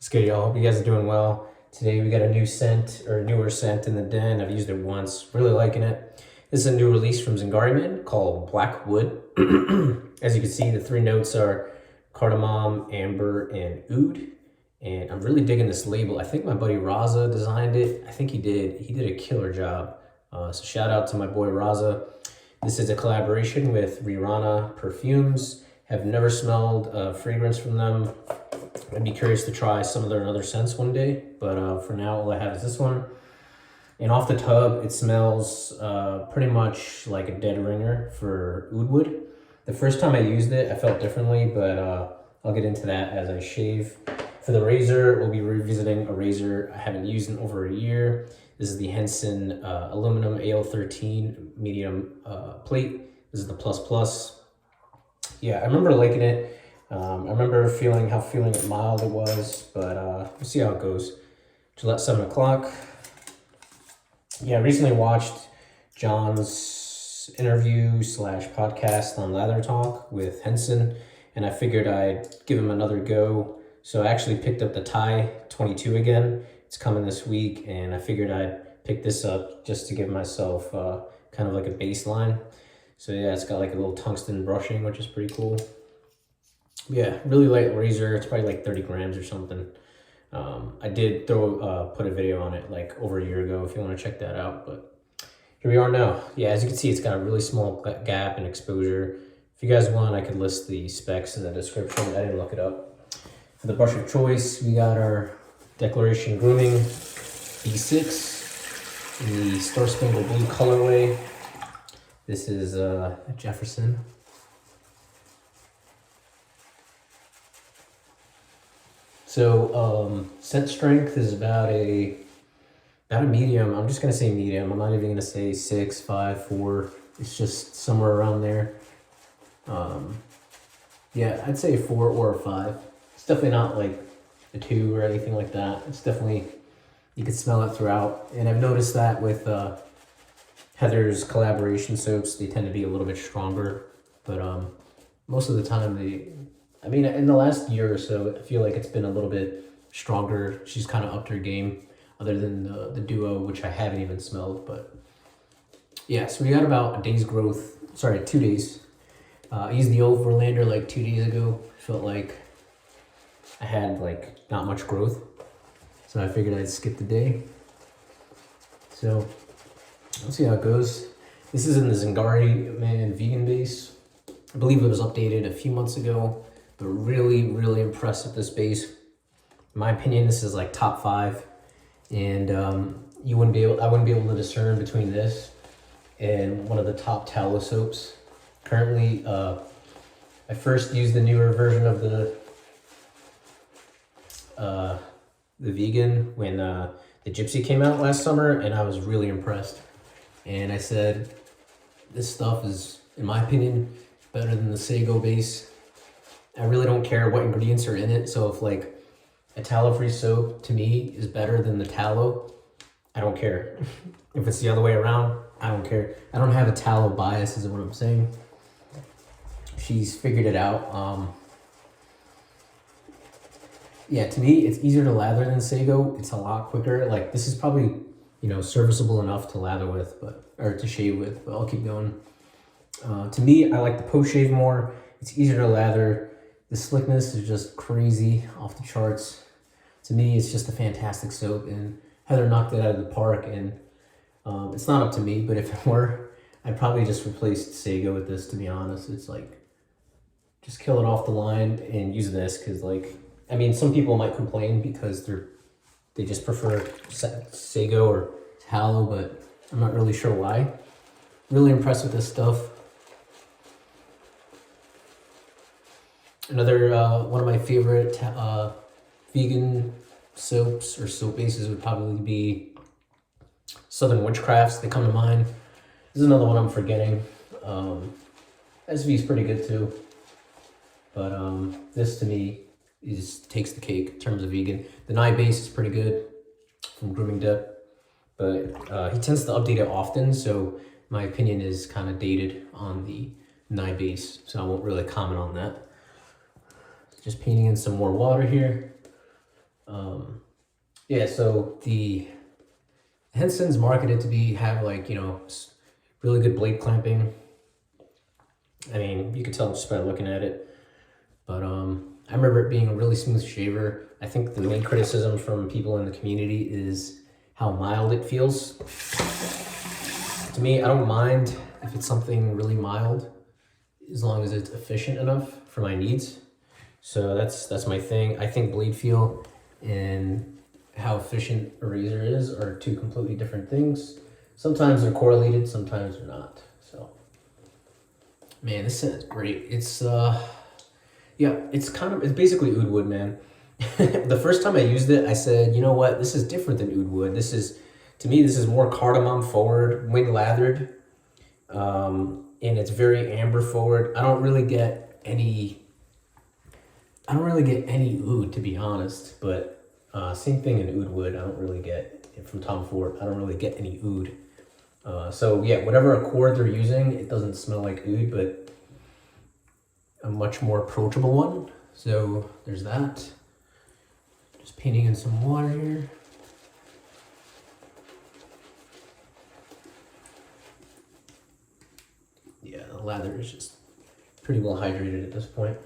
What's good, y'all? Hope you guys are doing well. Today we got a new scent, or a newer scent in the den. I've used it once, really liking it. This is a new release from Zingari Man called Black Wood. As you can see, the three notes are cardamom, amber, and oud. And I'm really digging this label. I think my buddy Raza designed it. I think he did. He did a killer job. So shout out to my boy Raza. This is a collaboration with Rirana Perfumes. Have never smelled a fragrance from them. I'd be curious to try some of their other scents one day, but for now, all I have is this one. And off the tub, it smells pretty much like a dead ringer for oud wood. The first time I used it, I felt differently, but I'll get into that as I shave. For the razor, we'll be revisiting a razor I haven't used in over a year. This is the Henson aluminum AL13 medium plate. This is the plus. Yeah, I remember liking it. I remember feeling it mild it was, but we'll see how it goes. Gillette 7 o'clock. Yeah, I recently watched John's interview / podcast on Latherhog with Henson, and I figured I'd give him another go. So I actually picked up the Thai 22 again. It's coming this week, and I figured I'd pick this up just to give myself kind of like a baseline. So yeah, it's got like a little tungsten brushing, which is pretty cool. Yeah, really light razor. It's probably like 30 grams or something. I did put a video on it like over a year ago if you want to check that out, but here we are now. Yeah, as you can see, it's got a really small gap in exposure. If you guys want, I could list the specs in the description. I didn't look it up. For the brush of choice, we got our Declaration Grooming B6 in the Star Spangled Blue colorway. This is a Jefferson. So scent strength is about a medium. I'm just gonna say medium. I'm not even gonna say 6, 5, 4. It's just somewhere around there. Yeah, I'd say a 4 or a 5. It's definitely not like a 2 or anything like that. It's definitely, you can smell it throughout. And I've noticed that with Heather's collaboration soaps, they tend to be a little bit stronger. But most of the time in the last year or so, I feel like it's been a little bit stronger. She's kind of upped her game, other than the duo, which I haven't even smelled. But yeah, so we got about a day's growth. Sorry, 2 days. I used the old Verlander like 2 days ago. Felt like I had like not much growth, so I figured I'd skip the day. So let's see how it goes. This is in the Zingari Man vegan base. I believe it was updated a few months ago. But really impressed with this base. In my opinion, this is like top 5, and I wouldn't be able to discern between this and one of the top tallow soaps. Currently, I first used the newer version of the vegan when the Gypsy came out last summer, and I was really impressed. And I said, this stuff is, in my opinion, better than the Sago base. I really don't care what ingredients are in it. So if like a tallow-free soap to me is better than the tallow, I don't care. If it's the other way around, I don't care. I don't have a tallow bias is what I'm saying. She's figured it out. Yeah, to me, it's easier to lather than Sago. It's a lot quicker. Like this is probably, serviceable enough to lather with, or to shave with, but I'll keep going. To me, I like the post shave more. It's easier to lather. The slickness is just crazy, off the charts. To me, it's just a fantastic soap, and Heather knocked it out of the park. And it's not up to me, but if it were, I'd probably just replace Sago with this, to be honest. It's like, just kill it off the line and use this, because some people might complain because they just prefer Sago or tallow, but I'm not really sure why. Really impressed with this stuff. Another one of my favorite vegan soaps or soap bases would probably be Southern Witchcrafts. They come to mind. This is another one I'm forgetting. SV is pretty good too, but this to me takes the cake in terms of vegan. The Nye base is pretty good from Grooming, but he tends to update it often, so my opinion is kind of dated on the Nye base, so I won't really comment on that. Just painting in some more water here. Yeah, so the Henson's marketed to have like, really good blade clamping. I mean, you could tell just by looking at it. But I remember it being a really smooth shaver. I think the main criticism from people in the community is how mild it feels. To me, I don't mind if it's something really mild, as long as it's efficient enough for my needs. So that's my thing. I think blade feel and how efficient a razor is are two completely different things. Sometimes they're correlated, sometimes they're not. So, man, this scent is great. It's yeah, it's basically oud wood, man. The first time I used it, I said, you know what, this is different than oud wood. To me, this is more cardamom forward, wing lathered, and it's very amber forward. I don't really get any oud, to be honest, but same thing in oud wood. I don't really get it from Tom Ford. I don't really get any oud. So yeah, whatever accord they're using, it doesn't smell like oud, but a much more approachable one. So there's that. Just painting in some water here. Yeah, the lather is just pretty well hydrated at this point.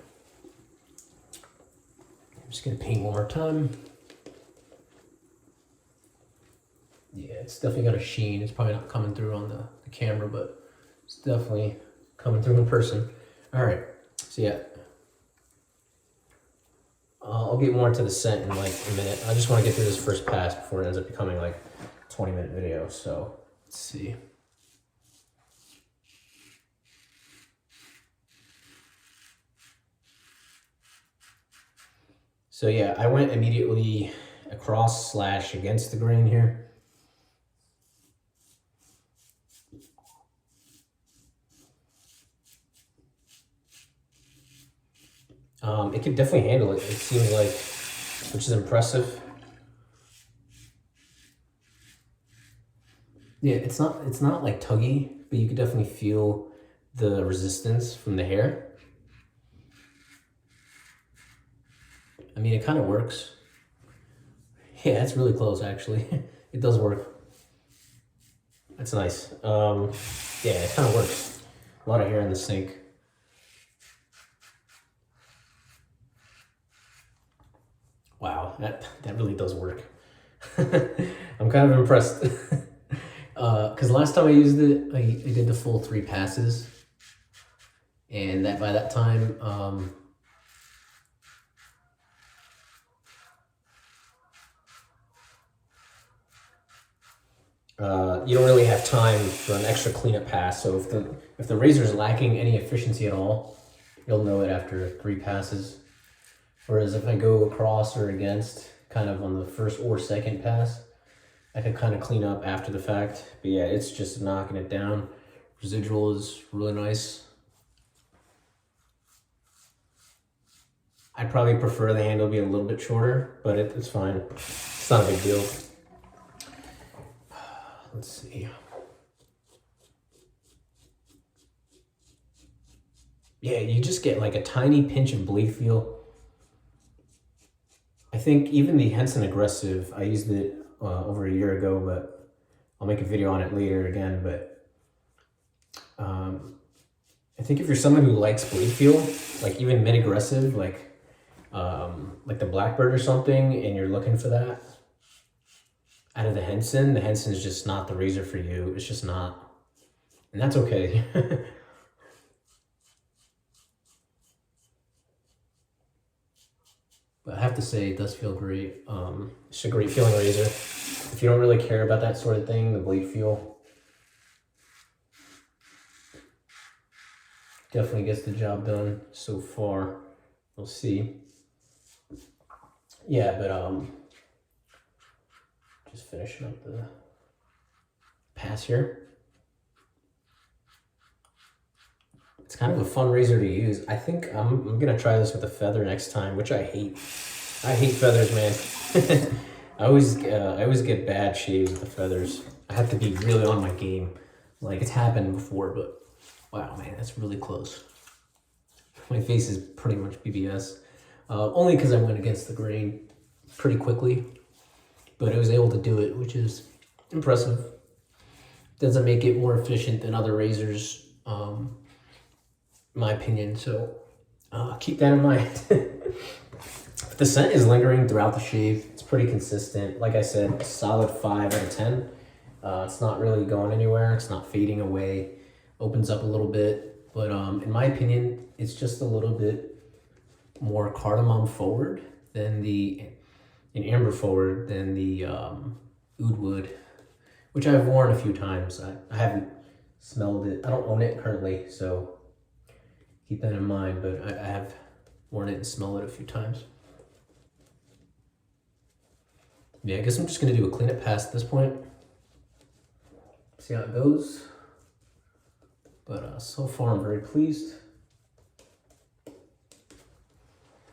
I'm just gonna paint one more time. Yeah, it's definitely got a sheen. It's probably not coming through on the camera, but it's definitely coming through in person. All right, so yeah. I'll get more into the scent in like a minute. I just want to get through this first pass before it ends up becoming like a 20-minute video. So let's see. So yeah, I went immediately across / against the grain here. It could definitely handle it. It seems like, which is impressive. Yeah, it's not like tuggy, but you could definitely feel the resistance from the hair. I mean, it kind of works. Yeah, it's really close actually. It does work. That's nice. Yeah, it kind of works. A lot of hair in the sink. Wow, that really does work. I'm kind of impressed. Because last time I used it, I did the full 3 passes. And by that time, you don't really have time for an extra cleanup pass. So if the razor is lacking any efficiency at all, you'll know it after 3 passes. Whereas if I go across or against, kind of on the first or second pass, I could kind of clean up after the fact. But yeah, it's just knocking it down. Residual is really nice. I'd probably prefer the handle be a little bit shorter, but it's fine. It's not a big deal. Let's see. Yeah, you just get like a tiny pinch of blade feel. I think even the Henson Aggressive, I used it over a year ago, but I'll make a video on it later again. But I think if you're someone who likes blade feel, like even mid-aggressive, like the Blackbird or something, and you're looking for that, out of the Henson is just not the razor for you. It's just not. And that's okay. But I have to say, it does feel great. It's a great feeling razor. If you don't really care about that sort of thing, the blade feel definitely gets the job done so far. We'll see. Yeah, but just finishing up the pass here. It's kind of a fun razor to use. I think I'm gonna try this with a feather next time, which I hate. I hate feathers, man. I always get bad shaves with the feathers. I have to be really on my game. Like, it's happened before, but wow, man, that's really close. My face is pretty much BBS. Only because I went against the grain. pretty quickly, but it was able to do it, which is impressive. Doesn't make it more efficient than other razors, in my opinion, so keep that in mind. The scent is lingering throughout the shave. It's pretty consistent. Like I said, a solid 5 out of 10. It's not really going anywhere. It's not fading away. Opens up a little bit, but in my opinion, it's just a little bit more cardamom forward than an amber forward than the oud wood, which I've worn a few times. I haven't smelled it. I don't own it currently, so keep that in mind, but I have worn it and smelled it a few times. Yeah, I guess I'm just gonna do a cleanup pass at this point. See how it goes. But so far I'm very pleased. But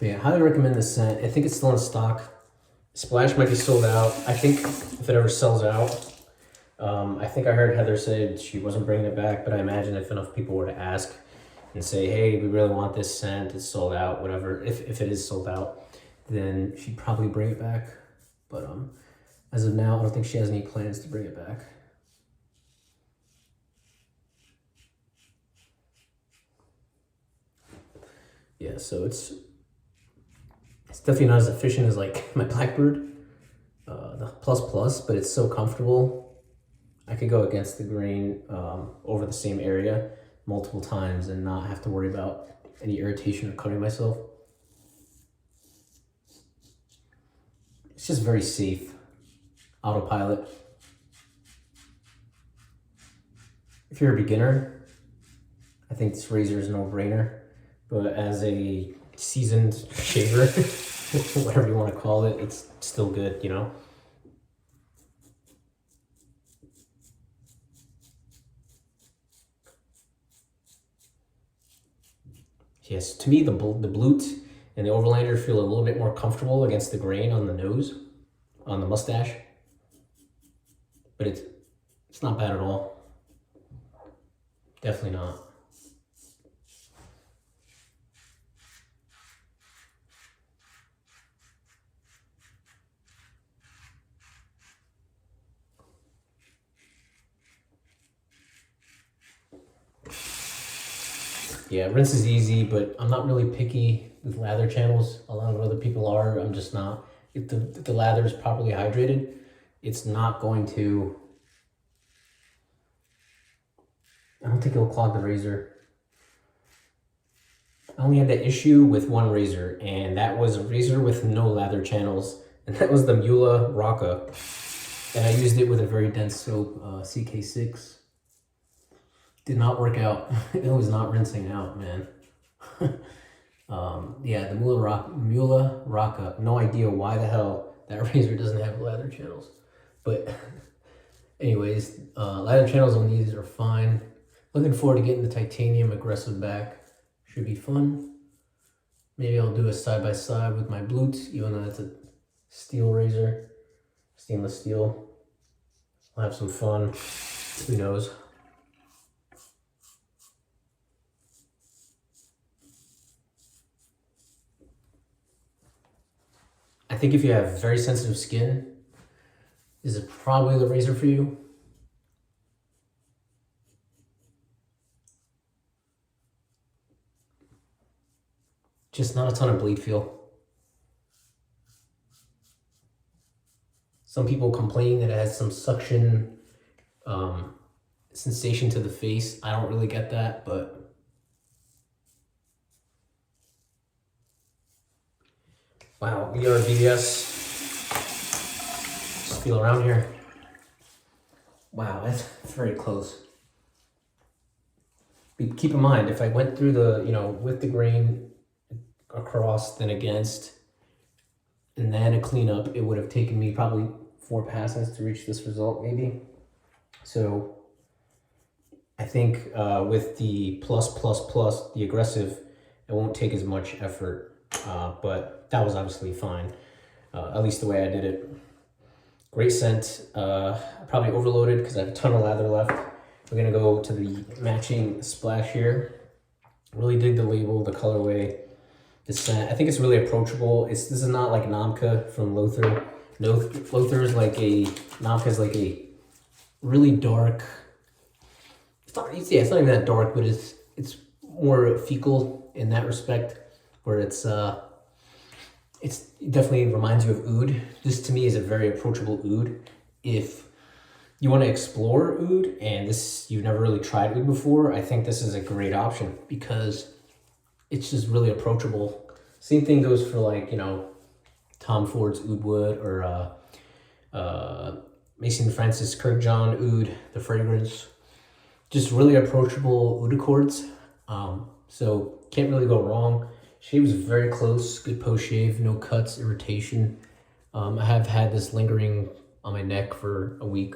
yeah, highly recommend this scent. I think it's still in stock. Splash might be sold out. I think if it ever sells out, I think I heard Heather say she wasn't bringing it back, but I imagine if enough people were to ask and say, hey, we really want this scent, it's sold out, whatever, if it is sold out, then she'd probably bring it back. But as of now, I don't think she has any plans to bring it back. Yeah, so it's definitely not as efficient as like my Blackbird, the Plus, but it's so comfortable. I could go against the grain over the same area multiple times and not have to worry about any irritation or cutting myself. It's just very safe. Autopilot. If you're a beginner, I think this razor is a no-brainer. But as a seasoned shaver, whatever you want to call it, it's still good, you know? Yes, to me, the Blute and the Overlander feel a little bit more comfortable against the grain on the nose, on the mustache. But it's not bad at all. Definitely not. Yeah, rinse is easy, but I'm not really picky with lather channels. A lot of other people are. I'm just not. If the lather is properly hydrated, it's not going to... I don't think it'll clog the razor. I only had that issue with one razor, and that was a razor with no lather channels, and that was the Mula Rocca. And I used it with a very dense soap, CK6. Did not work out. It was not rinsing out, man. Yeah, the Mula Rocca. No idea why the hell that razor doesn't have lather channels. But anyways, lather channels on these are fine. Looking forward to getting the titanium aggressive back. Should be fun. Maybe I'll do a side-by-side with my Blute, even though it's a steel razor. Stainless steel. I'll have some fun. Who knows? I think if you have very sensitive skin, this is probably the razor for you. Just not a ton of bleed feel. Some people complain that it has some suction sensation to the face. I don't really get that, but wow, BRBS. Just feel around here. Wow, that's very close. But keep in mind, if I went through the, with the grain across, then against, and then a cleanup, it would have taken me probably 4 passes to reach this result, maybe. So I think with the plus, the aggressive, it won't take as much effort, but that was obviously fine, at least the way I did it. Great scent. Probably overloaded because I have a ton of lather left. We're gonna go to the matching splash here. Really dig the label, the colorway. the scent. I think it's really approachable. This is not like Namka from Lothar. No, Lothar is like Namka is like a really dark. It's not even that dark, but it's more fecal in that respect, where it definitely reminds you of oud. This to me is a very approachable oud. If you want to explore oud and you've never really tried oud before, I think this is a great option because it's just really approachable. Same thing goes for like, you know, Tom Ford's Oud Wood or Mason Francis Kirkjohn Oud, the fragrance. Just really approachable oud accords. So can't really go wrong. Shave was very close, good post shave, no cuts, irritation. I have had this lingering on my neck for a week,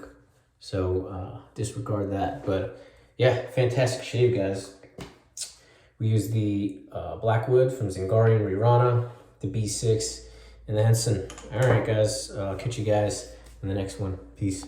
so disregard that. But yeah, fantastic shave, guys. We use the Blackwood from Zingari and Rirana, the B6, and the Henson. All right, guys, I'll catch you guys in the next one. Peace.